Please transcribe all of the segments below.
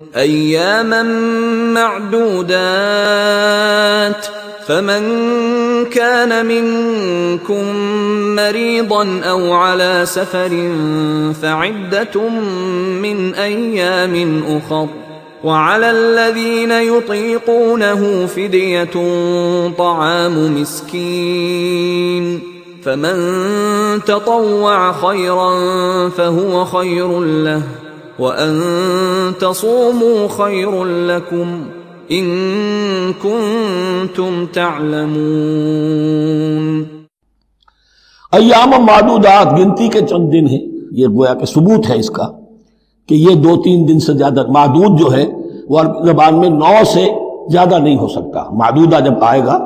أياما معدودات فمن كان منكم مريضا أو على سفر فعدة من أيام أخر وعلى الذين يطيقونه فدية طعام مسكين فمن تطوع خيرا فهو خير له وأن تصوموا خير لكم إن كنتم تعلمون۔ ایام معدودات، گنتی کے چند دن ہیں، یہ گویا کہ ثبوت ہے اس کا کہ یہ 2-3 دن سے زیادہ، معدود جو ہے وہ عربی زبان میں 9 سے زیادہ نہیں ہو سکتا۔ معدودہ جب آئے گا،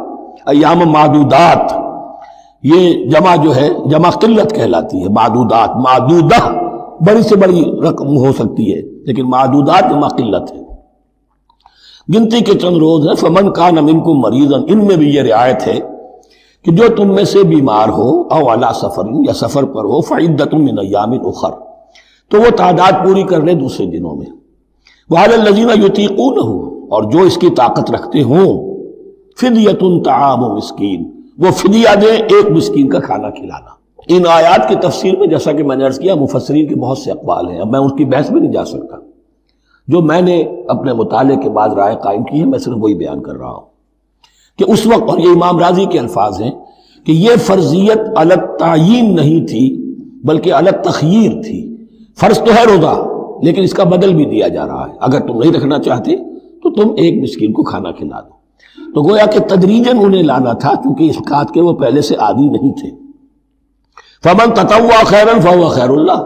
ایام معدودات، یہ جمع جو ہے جمع قلت کہلاتی ہے۔ معدودات، معدودہ بڑی سے بڑی رقم ہو سکتی ہے، لیکن معدودات جمع قلت ہے۔ گنتی کے چند روز ہیں۔ فمن کان منکم مریضا، ان میں بھی یہ رعایت ہے کہ جو تم میں سے بیمار ہو او علی سفر، یا سفر پر ہو، فعدۃ من ایام اخر، تو وہ تعداد پوری کر لے دوسرے دنوں میں۔ وعلی الذین یطیقونہ، اور جو اس کی طاقت رکھتے ہوں، فدیۃ طعام مسکین، وہ فدیہ دے ایک مسکین کا کھانا کھلانا۔ ان آیات کی تفسیر میں جیسا کہ میں نے عرض کیا، مفسرین کے بہت سے اقوال ہیں، اب میں اس کی بحث میں نہیں جا سکتا۔ جو میں نے اپنے مطالعے کے بعد رائے قائم کی ہے، میں صرف وہی بیان کر رہا ہوں کہ اس وقت، اور یہ امام راضی کے الفاظ ہیں کہ یہ فرضیت الگ تعیین نہیں تھی بلکہ الگ تخییر تھی۔ فرض تو ہے روزہ، لیکن اس کا بدل بھی دیا جا رہا ہے، اگر تم نہیں رکھنا چاہتے تو تم ایک مسکین کو کھانا کھلا دو۔ تو گویا کہ تدریجاً انہیں لانا تھا، کیونکہ اس بات کے وہ پہلے سے عادی نہیں تھے۔ فمن تطوع خیرا فهو خیر اللہ،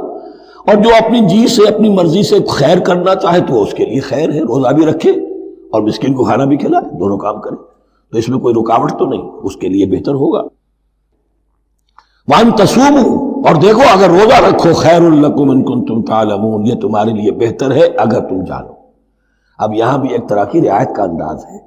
اور جو اپنی جی سے، اپنی مرضی سے خیر کرنا چاہے تو اس کے لیے خیر ہے، روزہ بھی رکھے اور مسکین کو کھانا بھی کھلائے، دونوں کام کرے، تو اس میں کوئی رکاوٹ تو نہیں، اس کے لیے بہتر ہوگا۔ وَأَن تَصُومُوا، اور دیکھو اگر روزہ رکھو، خیر لکم ان کنتم تعلمون، یہ تمہارے لیے بہتر ہے اگر تم جانو۔ اب یہاں بھی ایک طرح کی رعایت کا انداز ہے۔